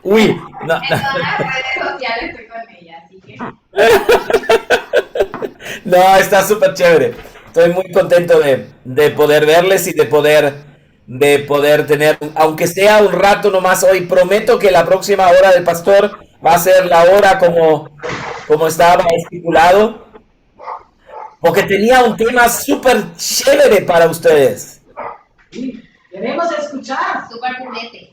Uy, no, En todas las redes sociales estoy con ella, así que. no, está súper chévere. Estoy muy contento de poder verles y de poder tener, aunque sea un rato nomás hoy. Prometo que la próxima hora del pastor va a ser la hora como estaba estipulado, porque tenía un tema súper chévere para ustedes. Sí, queremos escuchar. Súper purete.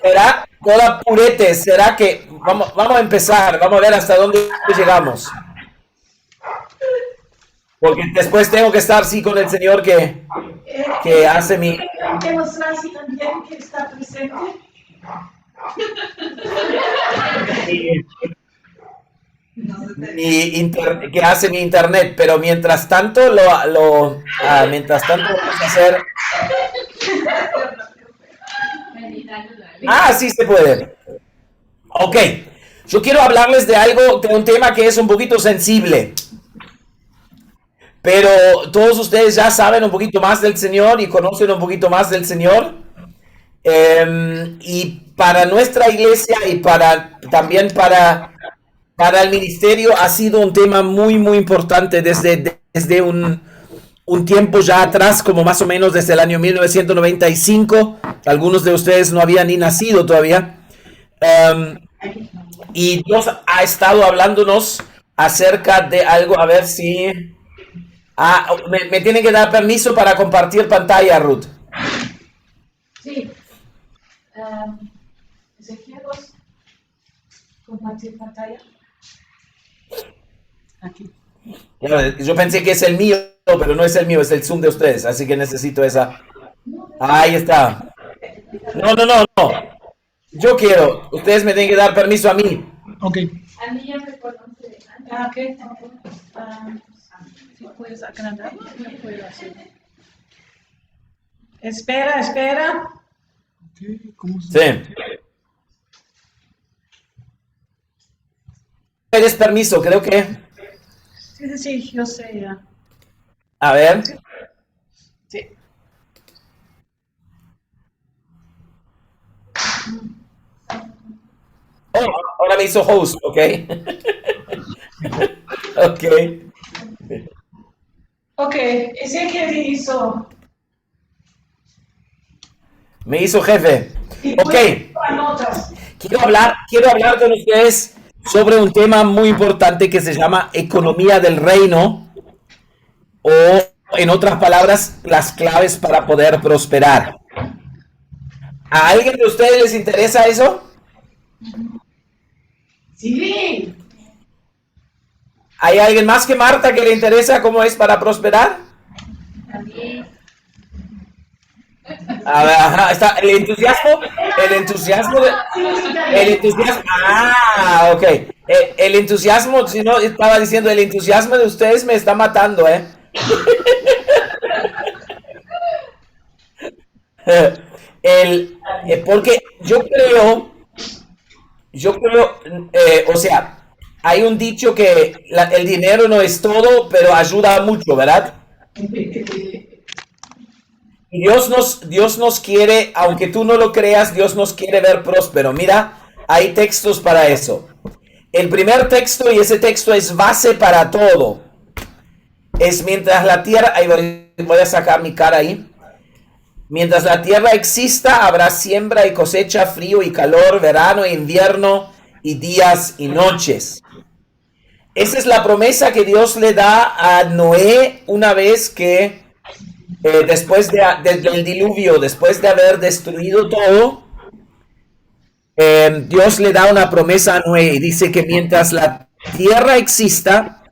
¿Será toda purete? ¿Será que vamos a empezar? Vamos a ver hasta dónde llegamos. Porque después tengo que estar, sí, con el Señor que hace mi... Que nos trae también que está presente. que hace mi internet, pero mientras tanto mientras tanto vamos a hacer. Sí se puede. Ok, yo quiero hablarles de algo, de un tema que es un poquito sensible, pero todos ustedes ya saben un poquito más del Señor y conocen un poquito más del Señor. Y para nuestra iglesia y también para el ministerio ha sido un tema muy, muy importante desde un tiempo ya atrás, como más o menos desde el año 1995. Algunos de ustedes no habían ni nacido todavía. Y Dios ha estado hablándonos acerca de algo, a ver si... me tienen que dar permiso para compartir pantalla, Ruth. Sí. Ezequiel, compartir pantalla. Aquí. Yo pensé que es el mío, pero no es el mío, es el Zoom de ustedes, así que necesito esa. Ahí está. No, no, no, no. Yo quiero. Ustedes me tienen que dar permiso a mí. Ok. A mí ya me conoce. Ok. Si puedes agrandar, no puedo hacer. Espera. Ok, ¿cómo se...? Sí. ¿Eres permiso? Creo que. Sí, yo sé ya. A ver. Sí. Oh, ahora me hizo host, ok. Ok. Ok, Ezequiel hizo. Me hizo jefe. Y Ok. anotas. Quiero hablar con ustedes sobre un tema muy importante que se llama economía del reino, o en otras palabras, las claves para poder prosperar. ¿A alguien de ustedes les interesa eso? Sí. ¿Hay alguien más que Marta que le interesa cómo es para prosperar? A mí. A ver, ajá, está el entusiasmo, el entusiasmo, el entusiasmo. Ok. El entusiasmo, si no estaba diciendo, el entusiasmo de ustedes me está matando, ¿eh? Porque o sea, hay un dicho que el dinero no es todo, pero ayuda mucho, ¿verdad? Y Dios nos quiere, aunque tú no lo creas, Dios nos quiere ver próspero. Mira, hay textos para eso. El primer texto, y ese texto es base para todo, es mientras la tierra, ahí voy a sacar mi cara ahí. Mientras la tierra exista, habrá siembra y cosecha, frío y calor, verano e invierno, y días y noches. Esa es la promesa que Dios le da a Noé una vez que, después del diluvio, después de haber destruido todo, Dios le da una promesa a Noé y dice que mientras la tierra exista,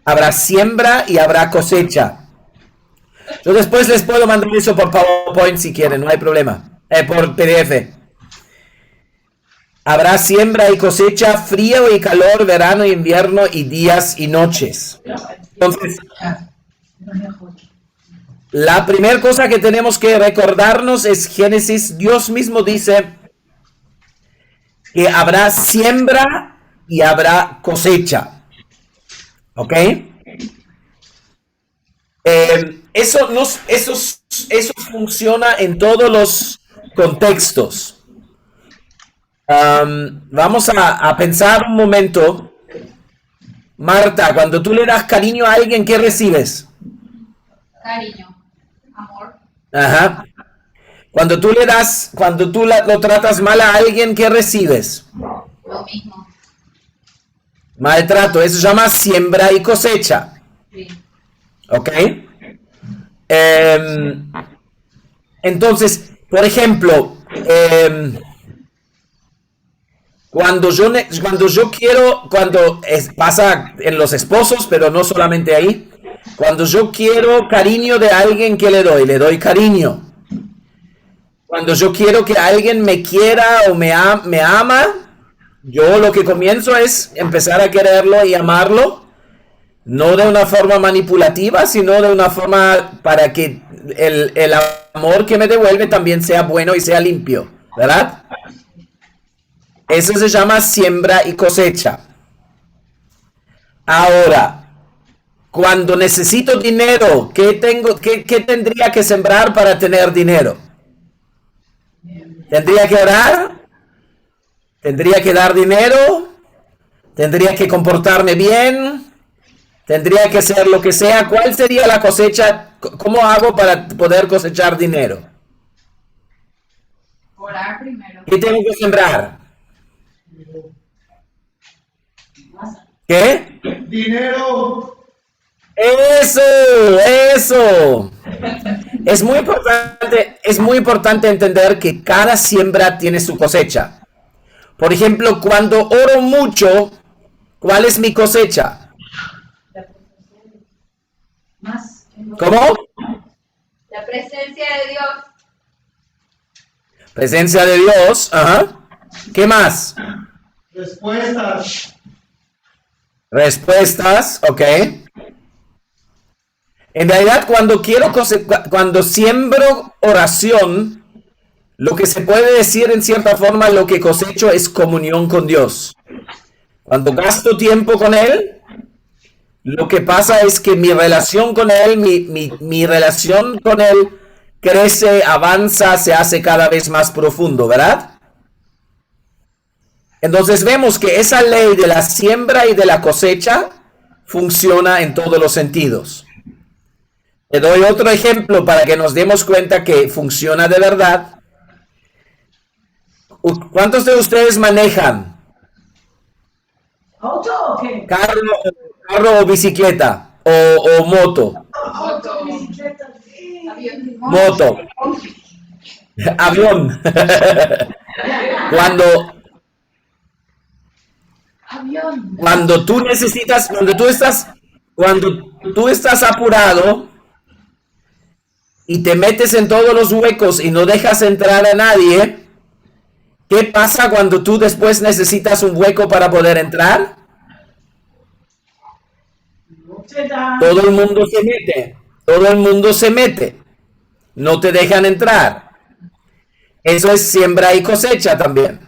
habrá siembra y habrá cosecha. Yo después les puedo mandar eso por PowerPoint si quieren, no hay problema. Por PDF. Habrá siembra y cosecha, frío y calor, verano e invierno, y días y noches. Entonces, la primera cosa que tenemos que recordarnos es Génesis. Dios mismo dice que habrá siembra y habrá cosecha. ¿Ok? Eso eso funciona en todos los contextos. Vamos a pensar un momento. Marta, cuando tú le das cariño a alguien, ¿qué recibes? Cariño, amor, Ajá. Cuando tú lo tratas mal a alguien, ¿qué recibes? lo mismo. Maltrato. Eso se llama siembra y cosecha. Sí. ¿Ok? Entonces, por ejemplo, pasa en los esposos, pero no solamente ahí, cuando yo quiero cariño de alguien, ¿qué le doy? Le doy cariño. Cuando yo quiero que alguien me quiera o me ama, yo lo que comienzo es empezar a quererlo y amarlo, no de una forma manipulativa, sino de una forma para que el amor que me devuelve también sea bueno y sea limpio, ¿verdad? Eso se llama siembra y cosecha. Ahora, cuando necesito dinero, ¿qué tendría que sembrar para tener dinero? ¿Tendría que orar? ¿Tendría que dar dinero? ¿Tendría que comportarme bien? ¿Tendría que hacer lo que sea? ¿Cuál sería la cosecha? ¿Cómo hago para poder cosechar dinero? Orar primero. ¿Qué tengo que sembrar? ¿Qué? Dinero. Eso. Es muy importante entender que cada siembra tiene su cosecha. Por ejemplo, cuando oro mucho, ¿cuál es mi cosecha? Más. ¿Cómo? La presencia de Dios. Presencia de Dios. Ajá. ¿Qué más? Respuestas, ok. En realidad, cuando siembro oración, lo que se puede decir en cierta forma, lo que cosecho es comunión con Dios. Cuando gasto tiempo con Él, lo que pasa es que mi relación con Él, mi relación con Él crece, avanza, se hace cada vez más profundo, ¿verdad? Entonces vemos que esa ley de la siembra y de la cosecha funciona en todos los sentidos. Te doy otro ejemplo para que nos demos cuenta que funciona de verdad. ¿Cuántos de ustedes manejan? ¿Auto o qué? ¿Carro o bicicleta? ¿O moto? Auto, bicicleta, sí. Avión. Moto. Avión. Avión. Cuando tú estás apurado y te metes en todos los huecos y no dejas entrar a nadie, ¿qué pasa cuando tú después necesitas un hueco para poder entrar? No te da. Todo el mundo se mete. No te dejan entrar. Eso es siembra y cosecha también.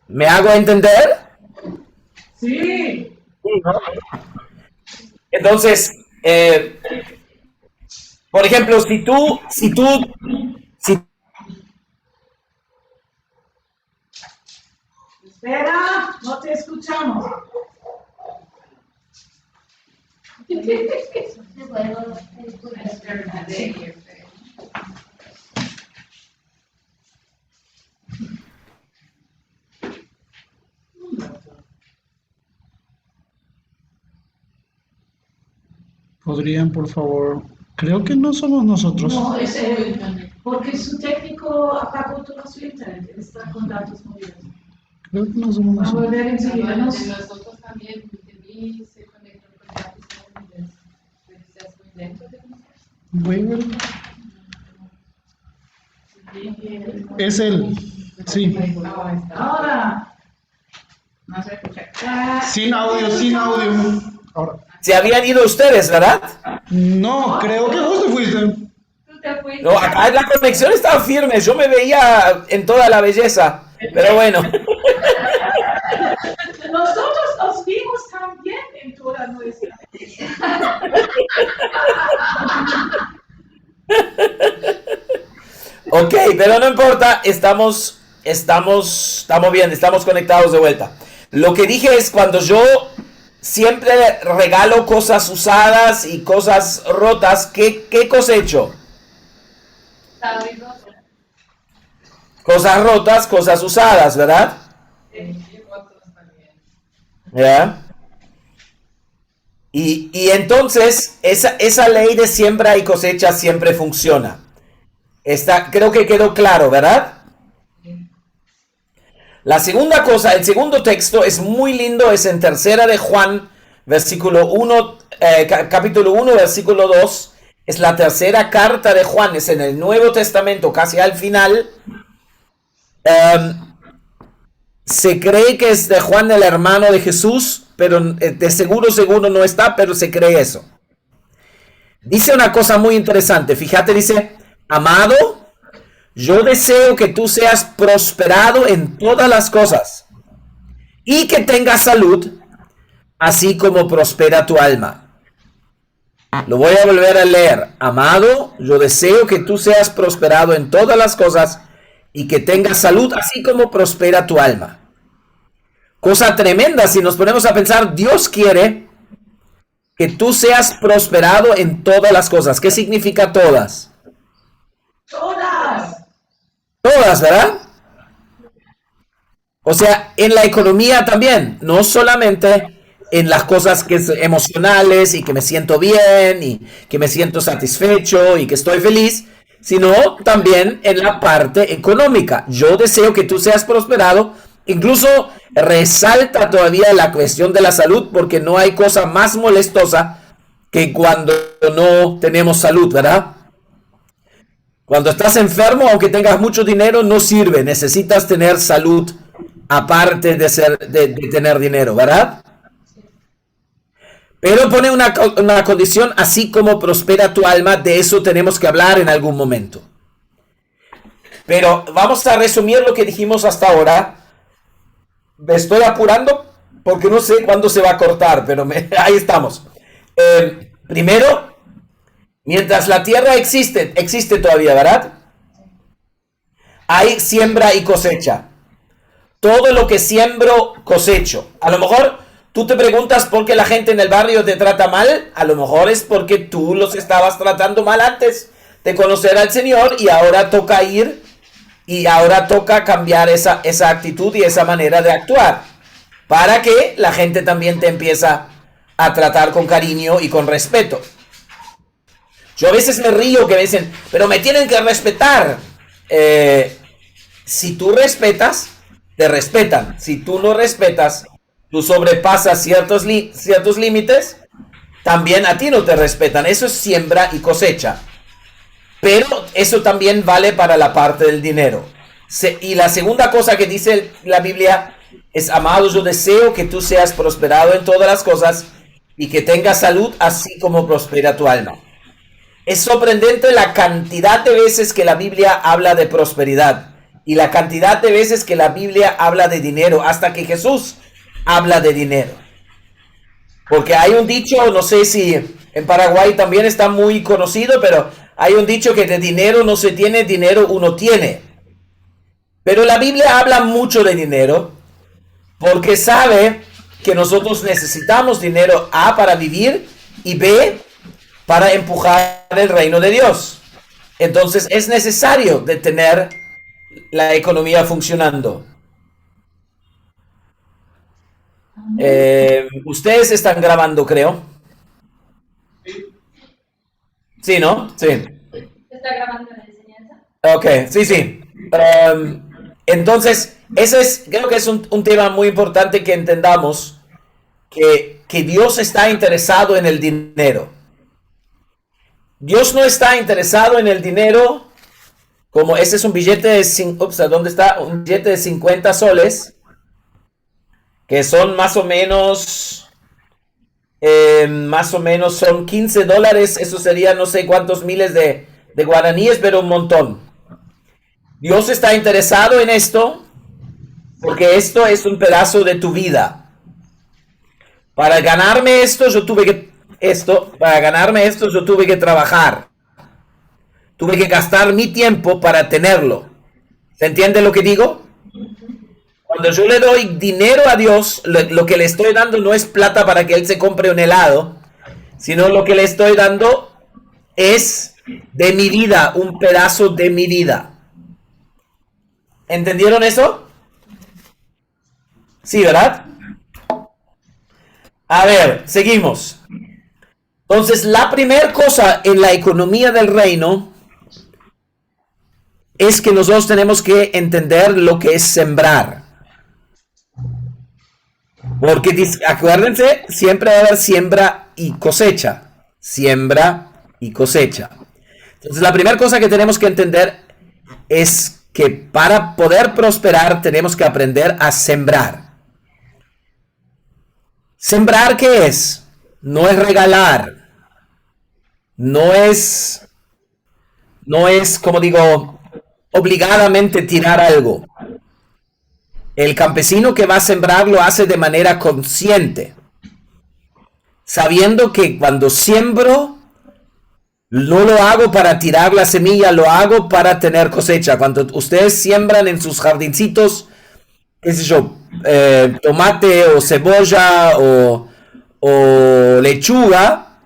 ¿Me hago entender? Sí. Entonces, por ejemplo, si Espera, no te escuchamos. ¿Podrían, por favor? Creo que no somos nosotros. No, es él. Porque su técnico apagó toda su internet. Está con datos movidos. Creo que no somos Va a nosotros. volver enseguida. No De nosotros también, de mí se conectan con datos móviles. Pero seas muy lento, Voy a ver. Es él. Sí. Ahora. no se escucha. Sin audio. Ahora. se habían ido ustedes, ¿verdad? No, creo que vos te fuiste. Tú te fuiste. No, acá la conexión estaba firme, yo me veía en toda la belleza, pero bueno. Nosotros nos vimos también en toda nuestra. Ok, pero no importa, estamos bien, estamos conectados de vuelta. Lo que dije es cuando yo siempre regalo cosas usadas y cosas rotas, ¿qué cosecho? Estado y roto. Cosas rotas, cosas usadas, ¿verdad? Y otros también. ¿Ya? Y entonces esa ley de siembra y cosecha siempre funciona. Creo que quedó claro, ¿verdad? La segunda cosa, el segundo texto es muy lindo, es en Tercera de Juan, capítulo 1, versículo 2. Es la tercera carta de Juan, es en el Nuevo Testamento, casi al final. Se cree que es de Juan, el hermano de Jesús, pero de seguro no está, pero se cree eso. Dice una cosa muy interesante, fíjate, dice, amado, yo deseo que tú seas prosperado en todas las cosas y que tengas salud, así como prospera tu alma. Lo voy a volver a leer. Amado, yo deseo que tú seas prosperado en todas las cosas y que tengas salud, así como prospera tu alma. Cosa tremenda, si nos ponemos a pensar, Dios quiere que tú seas prosperado en todas las cosas. ¿Qué significa todas? Todas. Todas, ¿verdad? O sea, en la economía también, no solamente en las cosas que es emocionales y que me siento bien y que me siento satisfecho y que estoy feliz, sino también en la parte económica. Yo deseo que tú seas prosperado. Incluso resalta todavía la cuestión de la salud, porque no hay cosa más molestosa que cuando no tenemos salud, ¿verdad? Cuando estás enfermo, aunque tengas mucho dinero, no sirve. Necesitas tener salud aparte de tener dinero, ¿verdad? Pero pone una condición, así como prospera tu alma. De eso tenemos que hablar en algún momento. Pero vamos a resumir lo que dijimos hasta ahora. Me estoy apurando porque no sé cuándo se va a cortar, pero ahí estamos. Primero, mientras la tierra existe todavía, ¿verdad? Hay siembra y cosecha. Todo lo que siembro, cosecho. A lo mejor tú te preguntas por qué la gente en el barrio te trata mal. A lo mejor es porque tú los estabas tratando mal antes de conocer al Señor y ahora toca ir. Y ahora toca cambiar esa actitud y esa manera de actuar para que la gente también te empieza a tratar con cariño y con respeto. Yo a veces me río que me dicen, pero me tienen que respetar. Si tú respetas, te respetan. Si tú no respetas, tú sobrepasas ciertos límites, también a ti no te respetan. Eso es siembra y cosecha. Pero eso también vale para la parte del dinero. Y la segunda cosa que dice la Biblia es, amado, yo deseo que tú seas prosperado en todas las cosas y que tengas salud, así como prospera tu alma. Es sorprendente la cantidad de veces que la Biblia habla de prosperidad y la cantidad de veces que la Biblia habla de dinero, hasta que Jesús habla de dinero. Porque hay un dicho, no sé si en Paraguay también está muy conocido, pero hay un dicho que de dinero no se tiene, dinero uno tiene. Pero la Biblia habla mucho de dinero porque sabe que nosotros necesitamos dinero, A, para vivir, y B, para empujar el reino de Dios. Entonces es necesario de tener la economía funcionando. Ustedes están grabando, creo. Sí, ¿no? Sí. ¿Está grabando la enseñanza? Ok, sí. Entonces, creo que es un tema muy importante que entendamos que Dios está interesado en el dinero. Dios no está interesado en el dinero como ese es un billete de ¿dónde está? Un billete de 50 soles, que son más o menos son $15. Eso sería no sé cuántos miles de guaraníes, pero un montón. Dios está interesado en esto porque esto es un pedazo de tu vida. Para ganarme esto, yo tuve que trabajar. tuve que gastar mi tiempo para tenerlo. ¿Se entiende lo que digo? Cuando yo le doy dinero a Dios, lo que le estoy dando no es plata para que Él se compre un helado, sino lo que le estoy dando es de mi vida, un pedazo de mi vida. ¿Entendieron eso? Sí, ¿verdad? A ver, seguimos. Entonces, la primera cosa en la economía del reino es que nosotros tenemos que entender lo que es sembrar. Porque acuérdense, siempre va a haber siembra y cosecha. Siembra y cosecha. Entonces, la primera cosa que tenemos que entender es que para poder prosperar tenemos que aprender a sembrar. ¿Sembrar qué es? No es regalar. No es, como digo, obligadamente tirar algo. El campesino que va a sembrar lo hace de manera consciente, sabiendo que cuando siembro, no lo hago para tirar la semilla, lo hago para tener cosecha. Cuando ustedes siembran en sus jardincitos, qué sé yo, tomate o cebolla o lechuga,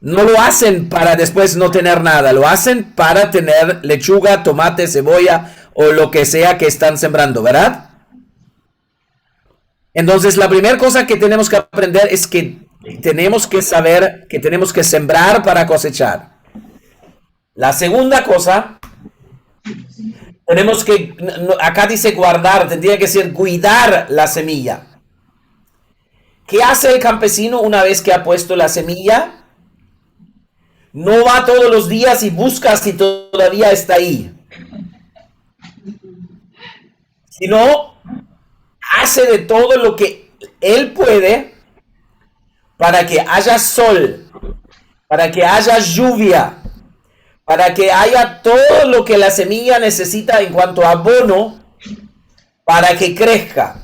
no lo hacen para después no tener nada, lo hacen para tener lechuga, tomate, cebolla o lo que sea que están sembrando, ¿verdad? Entonces, la primera cosa que tenemos que aprender es que tenemos que saber que tenemos que sembrar para cosechar. La segunda cosa, tenemos que, acá dice guardar, tendría que ser cuidar la semilla. ¿Qué hace el campesino una vez que ha puesto la semilla? No va todos los días y busca si todavía está ahí, sino hace de todo lo que él puede para que haya sol, para que haya lluvia, para que haya todo lo que la semilla necesita en cuanto a abono para que crezca.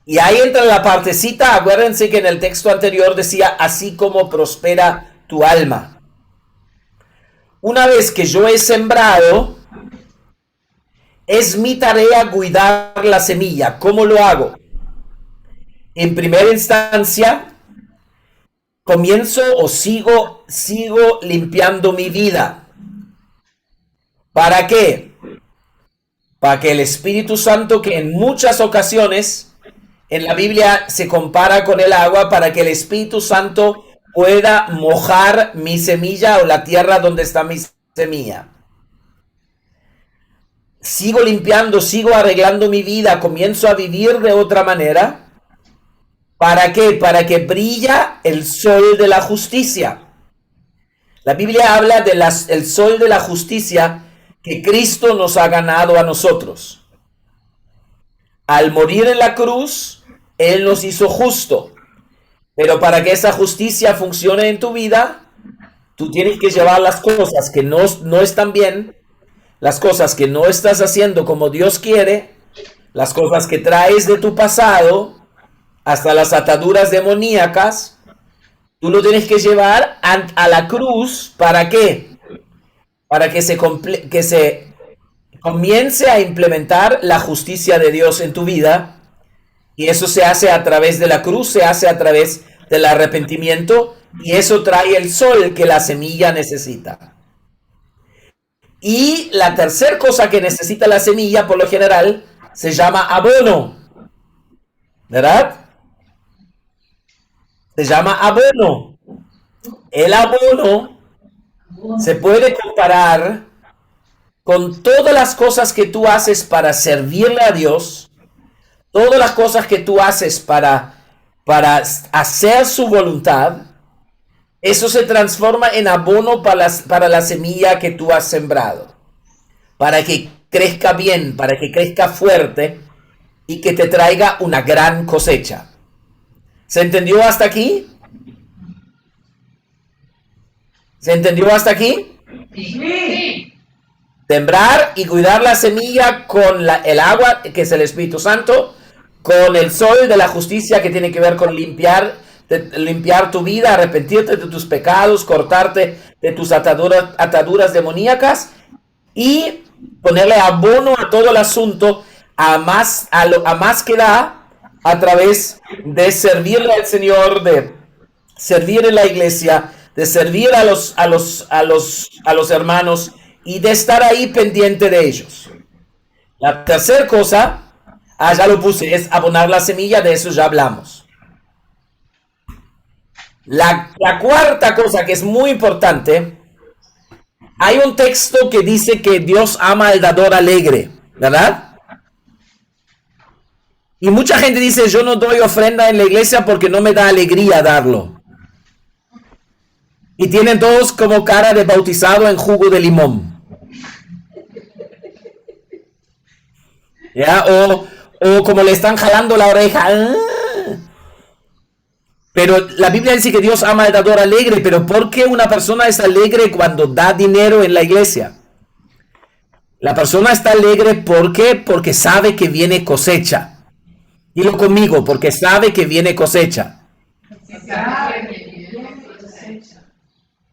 Y ahí entra la partecita, acuérdense que en el texto anterior decía, así como prospera tu alma. Una vez que yo he sembrado, es mi tarea cuidar la semilla. ¿Cómo lo hago? En primera instancia, comienzo o sigo limpiando mi vida. ¿Para qué? Para que el Espíritu Santo, que en muchas ocasiones en la Biblia se compara con el agua, para que el Espíritu Santo pueda mojar mi semilla o la tierra donde está mi semilla. Sigo limpiando, sigo arreglando mi vida, comienzo a vivir de otra manera. ¿Para qué? Para que brilla el sol de la justicia. La Biblia habla del sol de la justicia que Cristo nos ha ganado a nosotros. Al morir en la cruz, Él nos hizo justo. Pero para que esa justicia funcione en tu vida, tú tienes que llevar las cosas que no están bien, las cosas que no estás haciendo como Dios quiere, las cosas que traes de tu pasado, hasta las ataduras demoníacas, tú lo tienes que llevar a la cruz. ¿Para qué? Para que se comience a implementar la justicia de Dios en tu vida. Y eso se hace a través de la cruz, se hace a través del arrepentimiento, y eso trae el sol que la semilla necesita. Y la tercera cosa que necesita la semilla, por lo general, se llama abono. ¿Verdad? Se llama abono. El abono se puede comparar con todas las cosas que tú haces para servirle a Dios, todas las cosas que tú haces para hacer su voluntad. Eso se transforma en abono para la semilla que tú has sembrado, para que crezca bien, para que crezca fuerte y que te traiga una gran cosecha. ¿Se entendió hasta aquí? ¿Se entendió hasta aquí? Sí. Sembrar y cuidar la semilla con el agua, que es el Espíritu Santo, con el sol de la justicia, que tiene que ver con limpiar limpiar tu vida, arrepentirte de tus pecados, cortarte de tus ataduras demoníacas y ponerle abono a todo el asunto a más que da a través de servirle al Señor, de servir en la iglesia, de servir a los hermanos y de estar ahí pendiente de ellos. La tercera cosa, ya lo puse, es abonar la semilla, de eso ya hablamos. La cuarta cosa que es muy importante, hay un texto que dice que Dios ama al dador alegre, ¿verdad? Y mucha gente dice, yo no doy ofrenda en la iglesia porque no me da alegría darlo. Y tienen todos como cara de bautizado en jugo de limón. ¿Ya? O como le están jalando la oreja. Pero la Biblia dice que Dios ama al dador alegre, pero ¿por qué una persona es alegre cuando da dinero en la iglesia? La persona está alegre ¿por qué? Porque sabe que viene cosecha. Dilo conmigo, porque sabe que viene cosecha.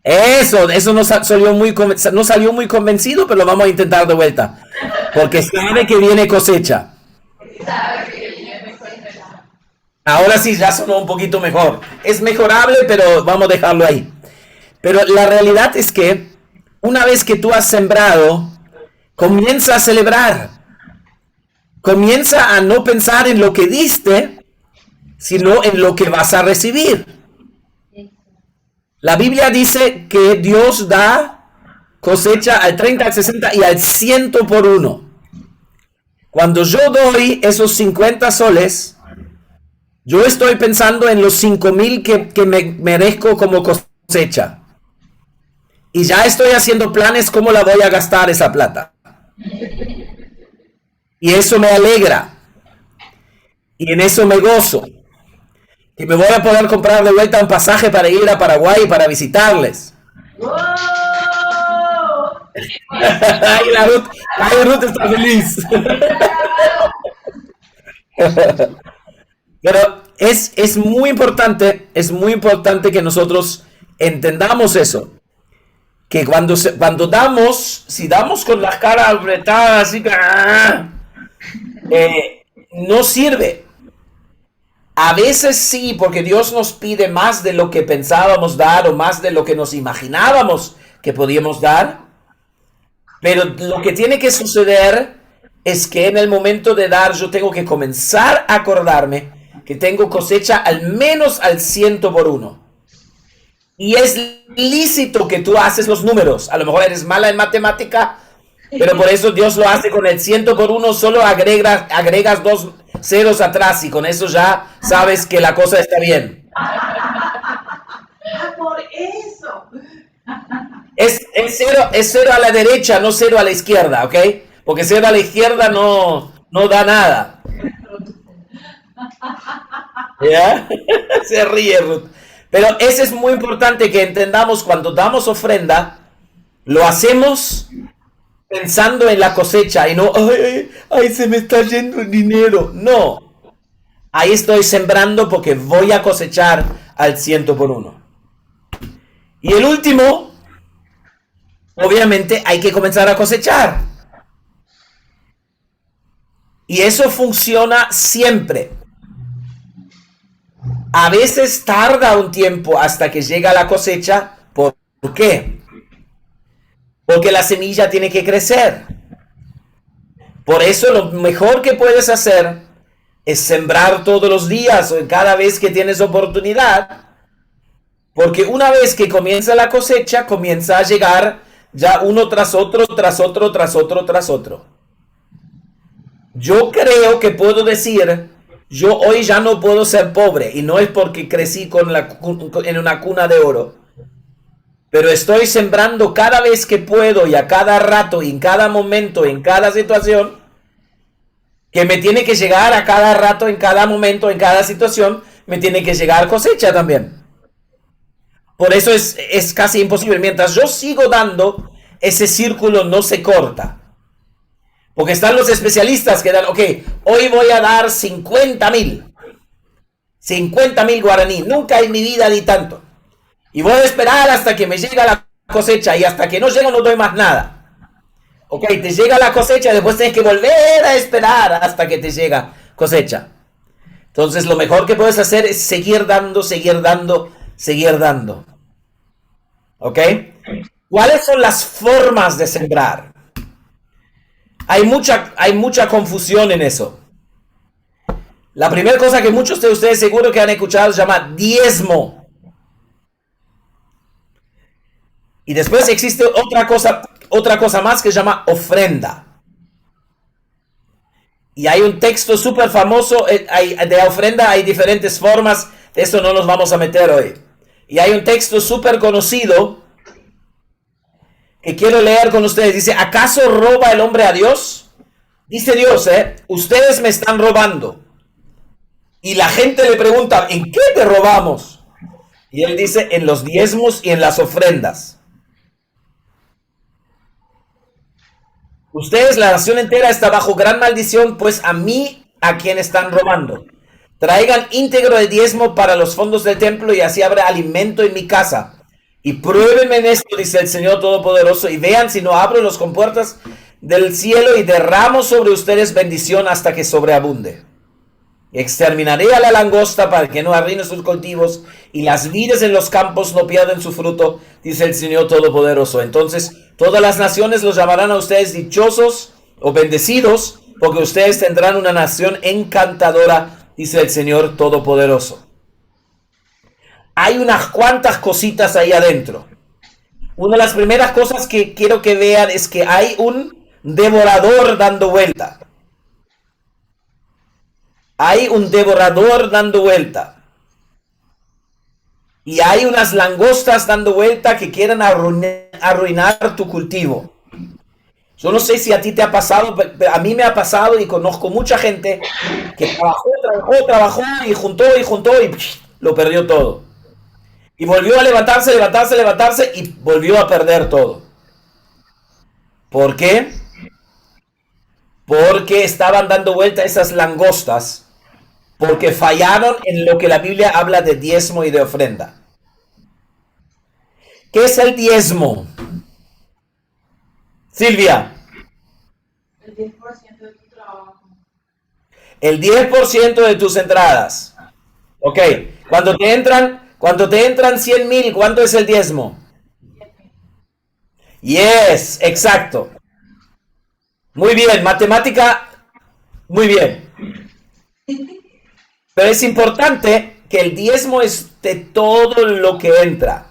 Eso no salió muy convencido, pero lo vamos a intentar de vuelta. Porque sabe que viene cosecha. Ahora sí, ya sonó un poquito mejor. Es mejorable, pero vamos a dejarlo ahí. Pero la realidad es que una vez que tú has sembrado, comienza a celebrar. Comienza a no pensar en lo que diste, sino en lo que vas a recibir. La Biblia dice que Dios da cosecha al 30, al 60 y al 100 por uno. Cuando yo doy esos 50 soles, yo estoy pensando en los 5,000 que me merezco como cosecha. Y ya estoy haciendo planes cómo la voy a gastar esa plata. Y eso me alegra. Y en eso me gozo. Y me voy a poder comprar de vuelta un pasaje para ir a Paraguay para visitarles. ¡Wow! Ruth está feliz. Pero es muy importante que nosotros entendamos eso. Que cuando damos, si damos con las caras apretadas, así que no sirve. A veces sí, porque Dios nos pide más de lo que pensábamos dar o más de lo que nos imaginábamos que podíamos dar. Pero lo que tiene que suceder es que en el momento de dar yo tengo que comenzar a acordarme que tengo cosecha al menos al 100 por uno. Y es lícito que tú haces los números. A lo mejor eres mala en matemática, pero por eso Dios lo hace con el 100 por uno. Solo agregas 2 ceros atrás y con eso ya sabes que la cosa está bien. Por eso. Es cero a la derecha, no cero a la izquierda, ¿ok? Porque cero a la izquierda no da nada. ¿Ya? Se ríe Ruth. Pero eso es muy importante que entendamos cuando damos ofrenda, lo hacemos pensando en la cosecha y no, ay, se me está yendo el dinero. No, ahí estoy sembrando porque voy a cosechar al 100 por uno. Y el último, obviamente hay que comenzar a cosechar. Y eso funciona siempre. A veces tarda un tiempo hasta que llega la cosecha. ¿Por qué? Porque la semilla tiene que crecer. Por eso lo mejor que puedes hacer es sembrar todos los días o cada vez que tienes oportunidad. Porque una vez que comienza la cosecha, comienza a llegar ya uno tras otro, tras otro, tras otro, tras otro. Yo creo que puedo decir, yo hoy ya no puedo ser pobre. Y no es porque crecí en una cuna de oro. Pero estoy sembrando cada vez que puedo y a cada rato, y en cada momento, en cada situación, que me tiene que llegar a cada rato, en cada momento, en cada situación, me tiene que llegar cosecha también. Por eso es casi imposible. Mientras yo sigo dando, ese círculo no se corta. Porque están los especialistas que dan, ok, hoy voy a dar 50,000. 50.000 guaraní. Nunca en mi vida di tanto. Y voy a esperar hasta que me llegue la cosecha. Y hasta que no llegue no doy más nada. Ok, te llega la cosecha. Después tienes que volver a esperar hasta que te llega cosecha. Entonces lo mejor que puedes hacer es seguir dando, seguir dando, seguir dando. ¿Ok? ¿Cuáles son las formas de sembrar? Hay mucha confusión en eso. La primera cosa que muchos de ustedes seguro que han escuchado se llama diezmo. Y después existe otra cosa más que se llama ofrenda. Y hay un texto súper famoso de ofrenda, hay diferentes formas, de eso no nos vamos a meter hoy. Y hay un texto súper conocido que quiero leer con ustedes. Dice, ¿acaso roba el hombre a Dios? Dice Dios, ustedes me están robando. Y la gente le pregunta, ¿en qué te robamos? Y él dice, en los diezmos y en las ofrendas. Ustedes, la nación entera, está bajo gran maldición, pues a mí, a quien están robando. Traigan íntegro el diezmo para los fondos del templo y así habrá alimento en mi casa. Y pruébenme en esto, dice el Señor Todopoderoso, y vean si no abro las compuertas del cielo y derramo sobre ustedes bendición hasta que sobreabunde. Exterminaré a la langosta para que no arruine sus cultivos y las vides en los campos no pierden su fruto, dice el Señor Todopoderoso. Entonces todas las naciones los llamarán a ustedes dichosos o bendecidos, porque ustedes tendrán una nación encantadora, dice el Señor Todopoderoso. Hay unas cuantas cositas ahí adentro. Una de las primeras cosas que quiero que vean es que hay un devorador dando vuelta. Hay un devorador dando vuelta. Y hay unas langostas dando vuelta que quieren arruinar tu cultivo. Yo no sé si a ti te ha pasado, pero a mí me ha pasado y conozco mucha gente que trabajó y juntó y lo perdió todo. Y volvió a levantarse y volvió a perder todo. ¿Por qué? Porque estaban dando vuelta esas langostas. Porque fallaron en lo que la Biblia habla de diezmo y de ofrenda. ¿Qué es el diezmo? Silvia. El 10% de tu trabajo. El 10% de tus entradas. Ok. Cuando te entran 100,000, ¿cuánto es el diezmo? Yes, exacto. Muy bien, matemática, muy bien. Pero es importante que el diezmo es de todo lo que entra.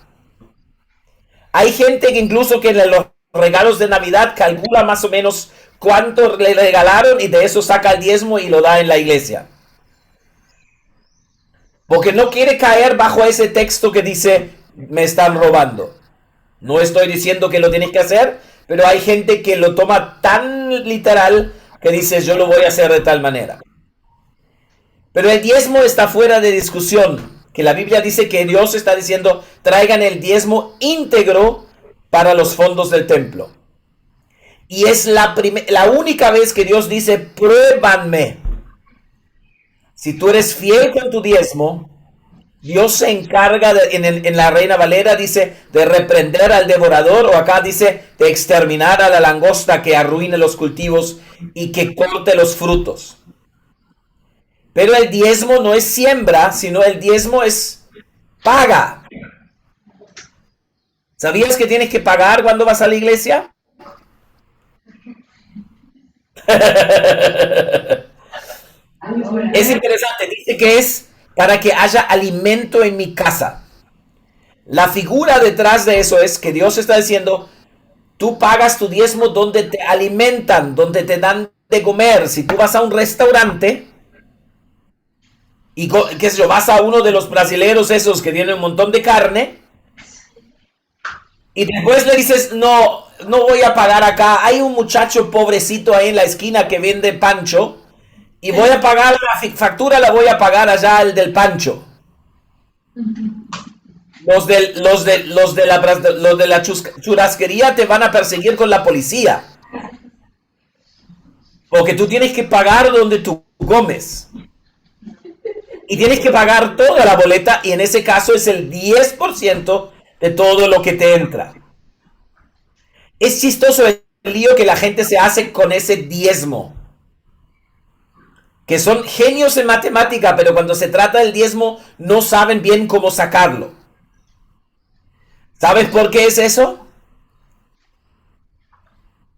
Hay gente que incluso que en los regalos de Navidad calcula más o menos cuánto le regalaron y de eso saca el diezmo y lo da en la iglesia. Porque no quiere caer bajo ese texto que dice, me están robando. No estoy diciendo que lo tienes que hacer, pero hay gente que lo toma tan literal que dice, yo lo voy a hacer de tal manera. Pero el diezmo está fuera de discusión, que la Biblia dice que Dios está diciendo, traigan el diezmo íntegro para los fondos del templo. Y es la única vez que Dios dice, pruébanme. Si tú eres fiel con tu diezmo, Dios se encarga, en la Reina Valera dice, de reprender al devorador, o acá dice, de exterminar a la langosta que arruine los cultivos y que corte los frutos. Pero el diezmo no es siembra, sino el diezmo es paga. ¿Sabías que tienes que pagar cuando vas a la iglesia? Es interesante, dice que es para que haya alimento en mi casa. La figura detrás de eso es que Dios está diciendo, tú pagas tu diezmo donde te alimentan, donde te dan de comer. Si tú vas a un restaurante y qué sé yo, vas a uno de los brasileros esos que tienen un montón de carne y después le dices, no voy a pagar acá, hay un muchacho pobrecito ahí en la esquina que vende pancho y voy a pagar la factura, la voy a pagar allá al del pancho. Los de la churrasquería te van a perseguir con la policía. Porque tú tienes que pagar donde tú comes. Y tienes que pagar toda la boleta y en ese caso es el 10% de todo lo que te entra. Es chistoso el lío que la gente se hace con ese diezmo. Que son genios en matemática, pero cuando se trata del diezmo no saben bien cómo sacarlo. ¿Sabes por qué es eso?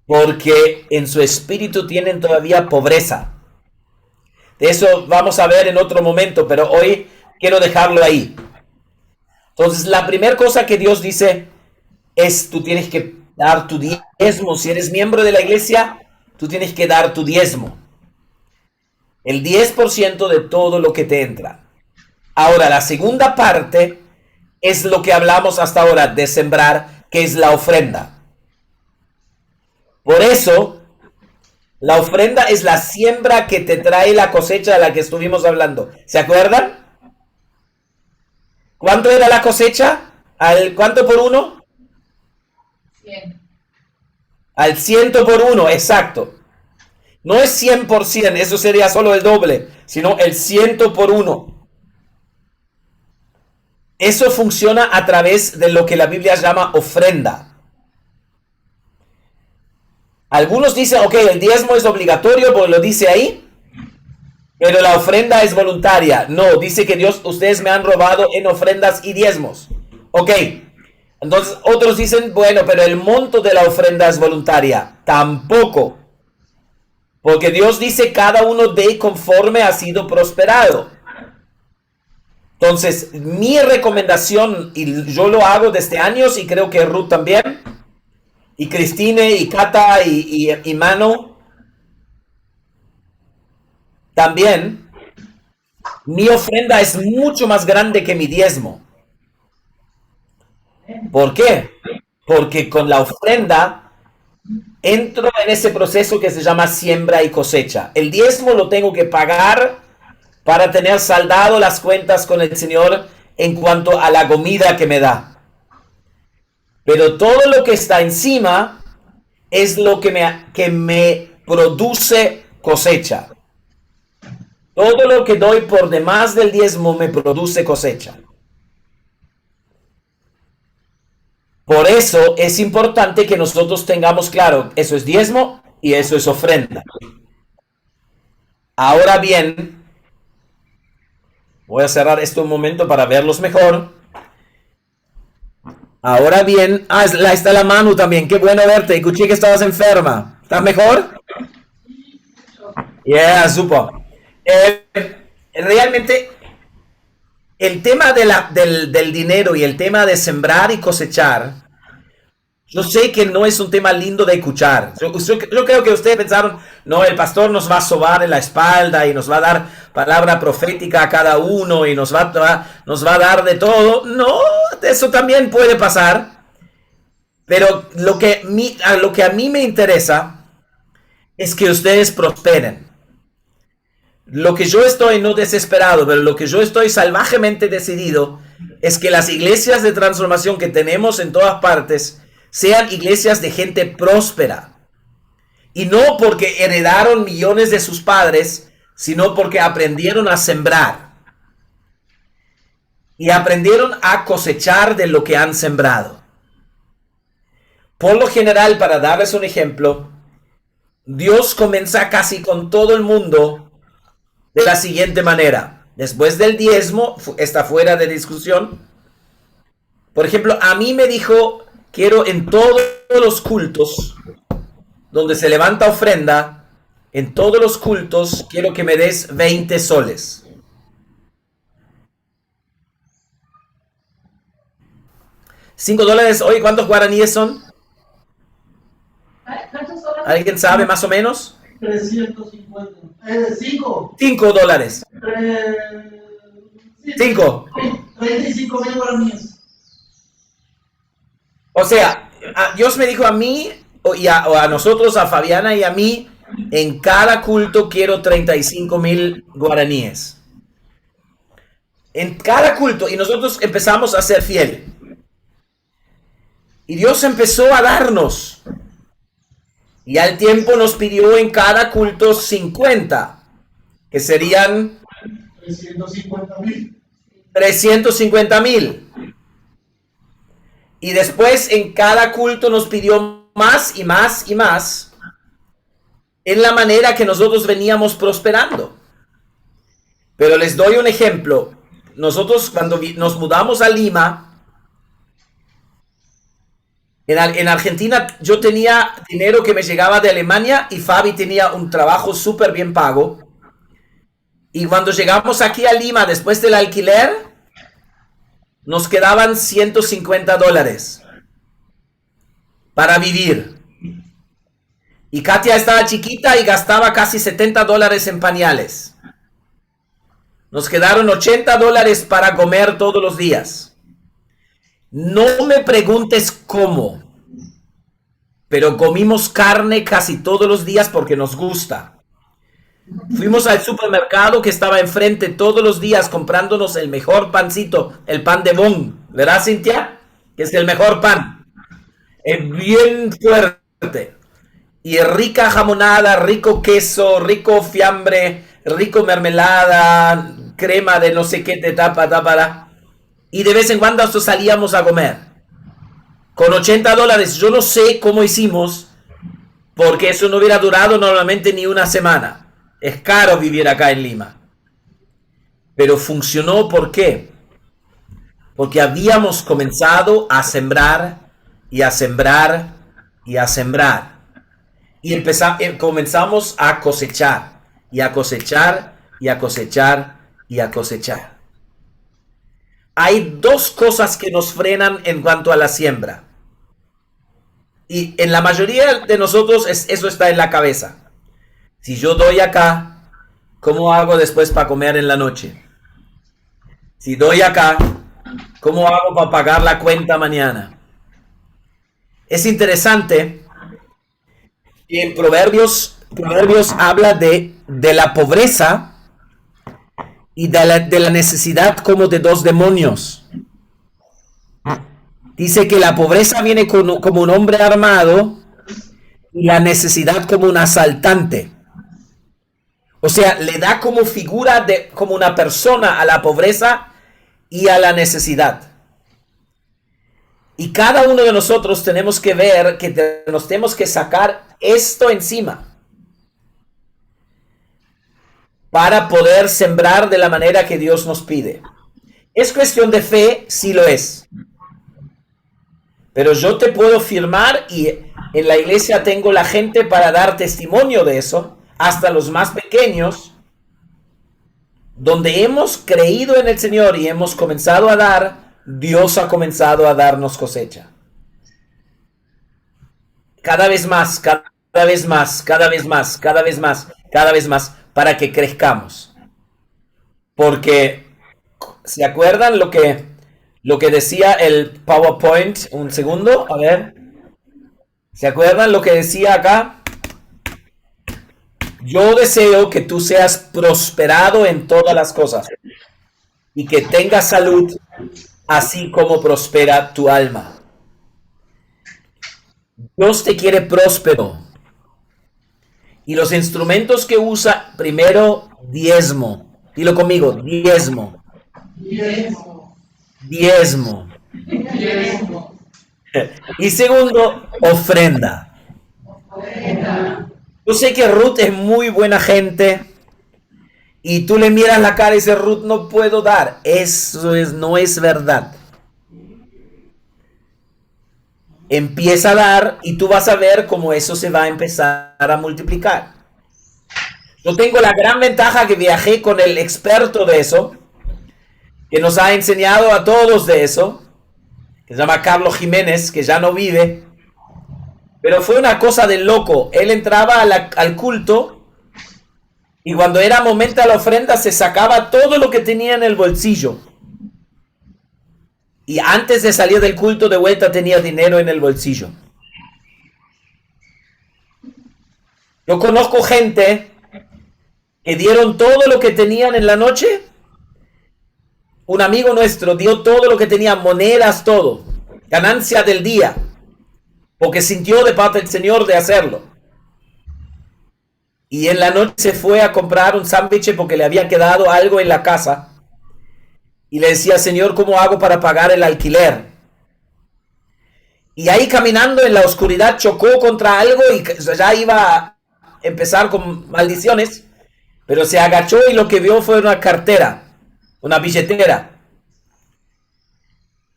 Porque en su espíritu tienen todavía pobreza. De eso vamos a ver en otro momento, pero hoy quiero dejarlo ahí. Entonces, la primera cosa que Dios dice es, tú tienes que dar tu diezmo. Si eres miembro de la iglesia, tú tienes que dar tu diezmo. El 10% de todo lo que te entra. Ahora, la segunda parte es lo que hablamos hasta ahora de sembrar, que es la ofrenda. Por eso, la ofrenda es la siembra que te trae la cosecha de la que estuvimos hablando. ¿Se acuerdan? ¿Cuánto era la cosecha? ¿Cuánto por uno? 100. Al 100 por uno, exacto. No es 100%, eso sería solo el doble, sino el 100 por uno. Eso funciona a través de lo que la Biblia llama ofrenda. Algunos dicen, ok, el diezmo es obligatorio porque lo dice ahí, pero la ofrenda es voluntaria. No, dice que Dios, ustedes me han robado en ofrendas y diezmos. Ok, entonces otros dicen, bueno, pero el monto de la ofrenda es voluntaria. Tampoco. Porque Dios dice, cada uno dé conforme ha sido prosperado. Entonces, mi recomendación, y yo lo hago desde años, y creo que Ruth también, y Cristine, y Cata, y Mano, también, mi ofrenda es mucho más grande que mi diezmo. ¿Por qué? Porque con la ofrenda entro en ese proceso que se llama siembra y cosecha. El diezmo lo tengo que pagar para tener saldado las cuentas con el Señor en cuanto a la comida que me da. Pero todo lo que está encima es lo que me produce cosecha. Todo lo que doy por demás del diezmo me produce cosecha. Por eso es importante que nosotros tengamos claro, eso es diezmo y eso es ofrenda. Ahora bien, voy a cerrar esto un momento para verlos mejor. Ahora bien, ahí está la Manu también, qué bueno verte. Escuché que estabas enferma. ¿Estás mejor? Yeah, super. Realmente, el tema del dinero y el tema de sembrar y cosechar, yo sé que no es un tema lindo de escuchar. Yo creo que ustedes pensaron, no, el pastor nos va a sobar en la espalda y nos va a dar palabra profética a cada uno y nos va a dar de todo. No, eso también puede pasar. Pero lo que a mí me interesa es que ustedes prosperen. Lo que yo estoy, no desesperado, pero lo que yo estoy salvajemente decidido es que las iglesias de transformación que tenemos en todas partes sean iglesias de gente próspera. Y no porque heredaron millones de sus padres, sino porque aprendieron a sembrar. Y aprendieron a cosechar de lo que han sembrado. Por lo general, para darles un ejemplo, Dios comienza casi con todo el mundo de la siguiente manera. Después del diezmo, está fuera de discusión. Por ejemplo, a mí me dijo, quiero en todos los cultos donde se levanta ofrenda, en todos los cultos quiero que me des 20 soles. $5, oye, ¿cuántos guaraníes son? ¿Cuántos dólares? ¿Alguien sabe más o menos? 350. 5. $5. 5. 35,000 guaraníes. O sea, Dios me dijo a mí, o a nosotros, a Fabiana y a mí, en cada culto quiero 35,000 guaraníes. En cada culto, y nosotros empezamos a ser fiel. Y Dios empezó a darnos. Y al tiempo nos pidió en cada culto 50, que serían 350,000. 350,000. Y después en cada culto nos pidió más y más y más, en la manera que nosotros veníamos prosperando. Pero les doy un ejemplo. Nosotros cuando nos mudamos a Lima, en Argentina yo tenía dinero que me llegaba de Alemania y Fabi tenía un trabajo súper bien pago. Y cuando llegamos aquí a Lima después del alquiler, nos quedaban $150 para vivir. Y Katia estaba chiquita y gastaba casi $70 en pañales. Nos quedaron $80 para comer todos los días. No me preguntes cómo, pero comimos carne casi todos los días porque nos gusta. Fuimos al supermercado que estaba enfrente todos los días comprándonos el mejor pancito, el pan de Bon, ¿verdad, Cintia? Que es el mejor pan. Es bien fuerte. Y rica jamonada, rico queso, rico fiambre, rico mermelada, crema de no sé qué, de tapa. Y de vez en cuando hasta salíamos a comer. Con $80, yo no sé cómo hicimos, porque eso no hubiera durado normalmente ni una semana. Es caro vivir acá en Lima. Pero funcionó, ¿por qué? Porque habíamos comenzado a sembrar y a sembrar y a sembrar. Y comenzamos a cosechar y a cosechar y a cosechar y a cosechar. Hay dos cosas que nos frenan en cuanto a la siembra. Y en la mayoría de nosotros eso está en la cabeza. Si yo doy acá, ¿cómo hago después para comer en la noche? Si doy acá, ¿cómo hago para pagar la cuenta mañana? Es interesante que en Proverbios habla de la pobreza y de la necesidad como de dos demonios. Dice que la pobreza viene como un hombre armado y la necesidad como un asaltante. O sea, le da como figura como una persona a la pobreza y a la necesidad. Y cada uno de nosotros tenemos que ver que nos tenemos que sacar esto encima para poder sembrar de la manera que Dios nos pide. ¿Es cuestión de fe? Sí lo es. Pero yo te puedo firmar, y en la iglesia tengo la gente para dar testimonio de eso, hasta los más pequeños, donde hemos creído en el Señor y hemos comenzado a dar, Dios ha comenzado a darnos cosecha. Cada vez más, cada vez más, cada vez más, cada vez más, cada vez más, para que crezcamos. Porque, ¿se acuerdan lo que decía el PowerPoint? Un segundo, a ver. ¿Se acuerdan lo que decía acá? Yo deseo que tú seas prosperado en todas las cosas y que tengas salud, así como prospera tu alma. Dios te quiere próspero. Y los instrumentos que usa, primero, diezmo. Dilo conmigo, diezmo. Diezmo. Y segundo, ofrenda. Yo sé que Ruth es muy buena gente y tú le miras la cara y dices, Ruth, no puedo dar. Eso no es verdad. Empieza a dar y tú vas a ver cómo eso se va a empezar a multiplicar. Yo tengo la gran ventaja que viajé con el experto de eso, que nos ha enseñado a todos de eso, que se llama Carlos Jiménez, que ya no vive. Pero fue una cosa de loco. Él entraba al culto y cuando era momento de la ofrenda se sacaba todo lo que tenía en el bolsillo. Y antes de salir del culto de vuelta tenía dinero en el bolsillo. Yo conozco gente que dieron todo lo que tenían en la noche. Un amigo nuestro dio todo lo que tenía, monedas, todo. Ganancia del día. Porque sintió de parte del Señor de hacerlo. y en la noche se fue a comprar un sándwich porque le había quedado algo en la casa. Y le decía, Señor, ¿cómo hago para pagar el alquiler? Y ahí caminando en la oscuridad chocó contra algo y ya iba a empezar con maldiciones, pero se agachó y lo que vio fue una cartera, una billetera.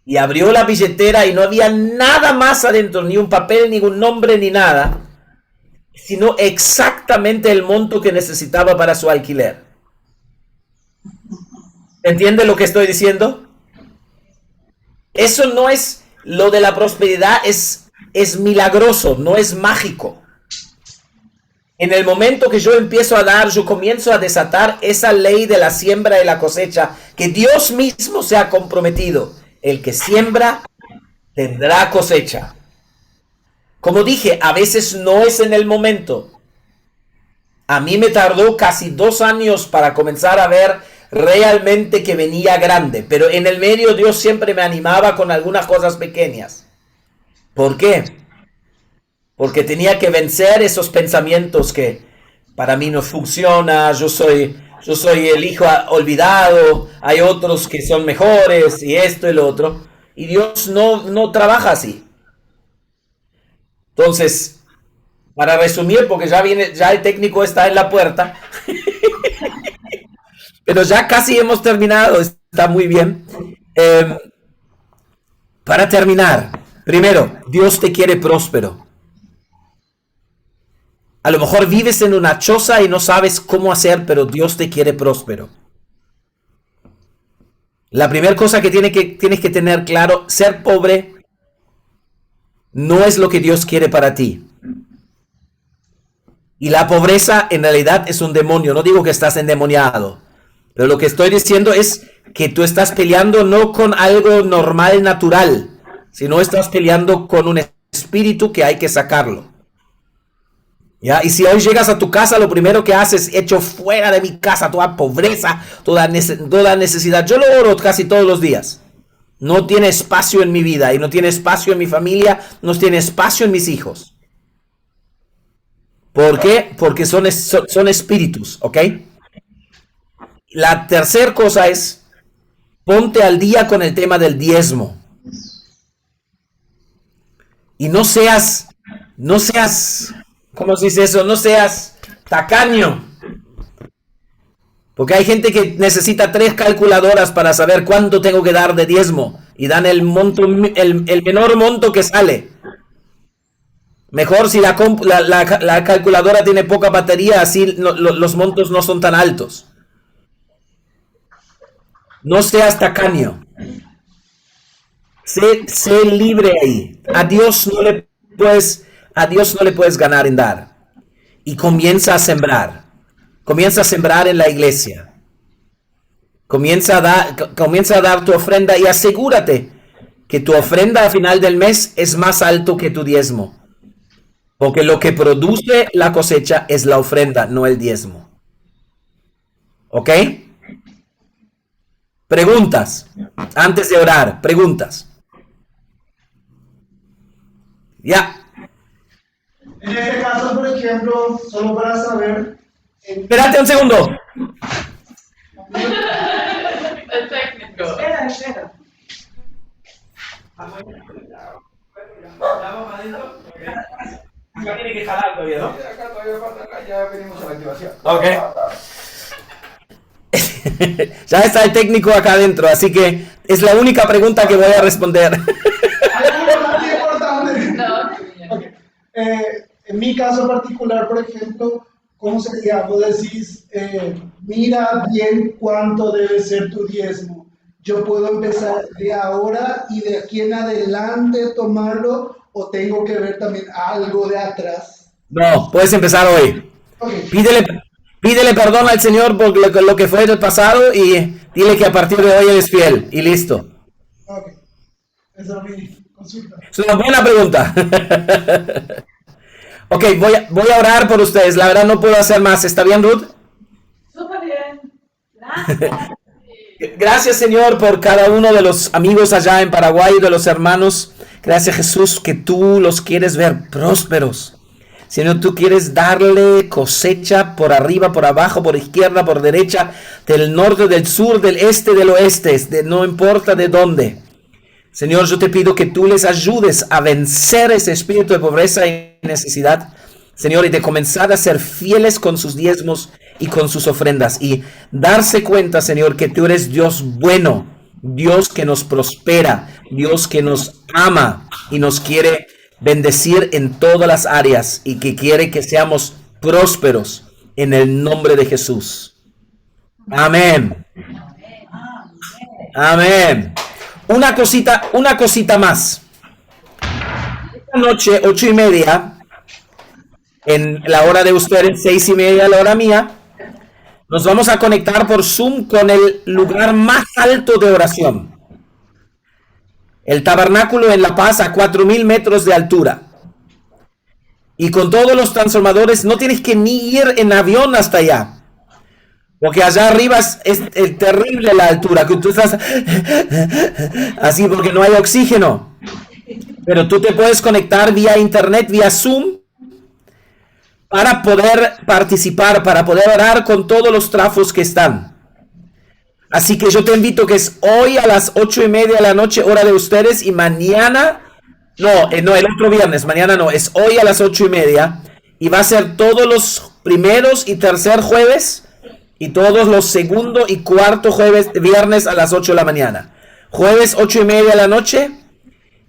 Y abrió la billetera y no había nada más adentro, ni un papel, ni un nombre, ni nada, sino exactamente el monto que necesitaba para su alquiler. ¿Entiende lo que estoy diciendo? Eso no es... Lo de la prosperidad es milagroso, no es mágico. En el momento que yo empiezo a dar, yo comienzo a desatar esa ley de la siembra y la cosecha que Dios mismo se ha comprometido. El que siembra tendrá cosecha. Como dije, a veces no es en el momento. A mí me tardó casi 2 años para comenzar a ver realmente que venía grande, pero en el medio Dios siempre me animaba con algunas cosas pequeñas. ¿Por qué? Porque tenía que vencer esos pensamientos que para mí no funciona, yo soy el hijo olvidado, hay otros que son mejores y esto y lo otro, y Dios no trabaja así. Entonces, para resumir, porque ya el técnico está en la puerta. Pero ya casi hemos terminado, está muy bien. Para terminar, primero, Dios te quiere próspero. A lo mejor vives en una choza y no sabes cómo hacer, pero Dios te quiere próspero. La primera cosa que tienes que tener claro, ser pobre no es lo que Dios quiere para ti. Y la pobreza en realidad es un demonio. No digo que estás endemoniado. Pero lo que estoy diciendo es que tú estás peleando no con algo normal, natural, sino estás peleando con un espíritu que hay que sacarlo. ¿Ya? Y si hoy llegas a tu casa, lo primero que haces es echo fuera de mi casa toda pobreza, toda necesidad. Yo lo oro casi todos los días. No tiene espacio en mi vida y no tiene espacio en mi familia, no tiene espacio en mis hijos. ¿Por qué? Porque son espíritus, ¿ok? La tercera cosa es, ponte al día con el tema del diezmo. Y no seas, ¿cómo se dice eso? No seas tacaño. Porque hay gente que necesita 3 calculadoras para saber cuánto tengo que dar de diezmo. Y dan el menor monto que sale. Mejor si la calculadora tiene poca batería, así los montos no son tan altos. No seas tacaño. Sé libre ahí. A Dios no le puedes ganar en dar. Y comienza a sembrar. Comienza a sembrar en la iglesia. Comienza a dar tu ofrenda y asegúrate que tu ofrenda a final del mes es más alto que tu diezmo. Porque lo que produce la cosecha es la ofrenda, no el diezmo. ¿Ok? Preguntas. Antes de orar, preguntas. Ya. En este caso, por ejemplo, solo para saber... Espérate un segundo. El técnico. Espera. Ya tiene que jalar todavía, ¿no? Acá todavía falta, acá ya venimos a la activación. Ok. Ya está el técnico acá adentro, así que es la única pregunta que voy a responder. Algo más importante. No, Ok. En mi caso particular, por ejemplo, ¿cómo sería? Vos decís, mira bien cuánto debe ser tu diezmo. Yo puedo empezar de ahora y de aquí en adelante tomarlo, o tengo que ver también algo de atrás. No, puedes empezar hoy. Ok. Pídele perdón al Señor por lo que fue del pasado y dile que a partir de hoy eres fiel y listo. Ok. Esa es mi consulta. Es una buena pregunta. Ok, voy a orar por ustedes. La verdad no puedo hacer más. ¿Está bien, Ruth? Súper bien. Gracias. Gracias, Señor, por cada uno de los amigos allá en Paraguay, de los hermanos. Gracias, Jesús, que tú los quieres ver prósperos. Señor, tú quieres darle cosecha por arriba, por abajo, por izquierda, por derecha, del norte, del sur, del este, del oeste, no importa de dónde. Señor, yo te pido que tú les ayudes a vencer ese espíritu de pobreza y necesidad, Señor, y de comenzar a ser fieles con sus diezmos y con sus ofrendas, y darse cuenta, Señor, que tú eres Dios bueno, Dios que nos prospera, Dios que nos ama y nos quiere bendecir en todas las áreas y que quiere que seamos prósperos en el nombre de Jesús. Amén. Amén. Una cosita más. Esta noche, 8:30, en la hora de ustedes, 6:30 la hora mía, nos vamos a conectar por Zoom con el lugar más alto de oración. El tabernáculo en La Paz a 4,000 metros de altura. Y con todos los transformadores, no tienes que ni ir en avión hasta allá. Porque allá arriba es terrible la altura, que tú estás así porque no hay oxígeno. Pero tú te puedes conectar vía internet, vía Zoom, para poder participar, para poder orar con todos los trafos que están. Así que yo te invito que es hoy a las 8:30 de la noche, hora de ustedes, y mañana, no, el otro viernes, mañana no, es hoy a las 8:30, y va a ser todos los primeros y tercer jueves, y todos los segundo y cuarto jueves, viernes a las 8 de la mañana. Jueves 8:30 de la noche,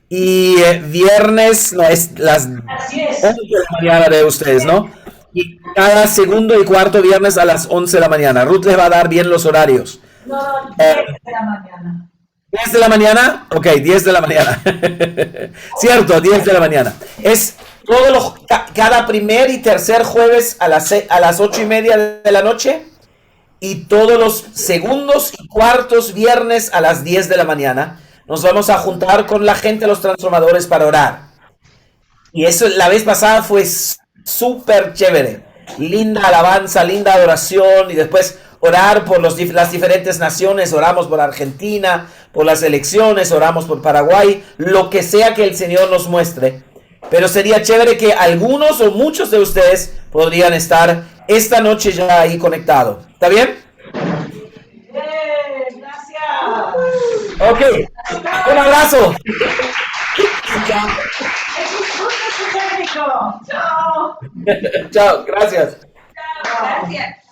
y viernes, no, es las 11 de la mañana de ustedes, ¿no? Y cada segundo y cuarto viernes a las 11 de la mañana. Ruth les va a dar bien los horarios. No, 10 de la mañana. 10 de la mañana, ok, 10 de la mañana. Cierto, 10 de la mañana. Es cada primer y tercer jueves a las 8:30 de la noche, y todos los segundos y cuartos viernes a las 10 de la mañana. Nos vamos a juntar con la gente, los transformadores, para orar. Y eso la vez pasada fue súper chévere. Linda alabanza, linda adoración, y después orar por las diferentes naciones. Oramos por Argentina, por las elecciones, oramos por Paraguay, lo que sea que el Señor nos muestre. Pero sería chévere que algunos o muchos de ustedes podrían estar esta noche ya ahí conectado. ¿Está bien? Gracias. Ok, un abrazo. Disfruta su técnico. Chao. Chao, gracias. Gracias.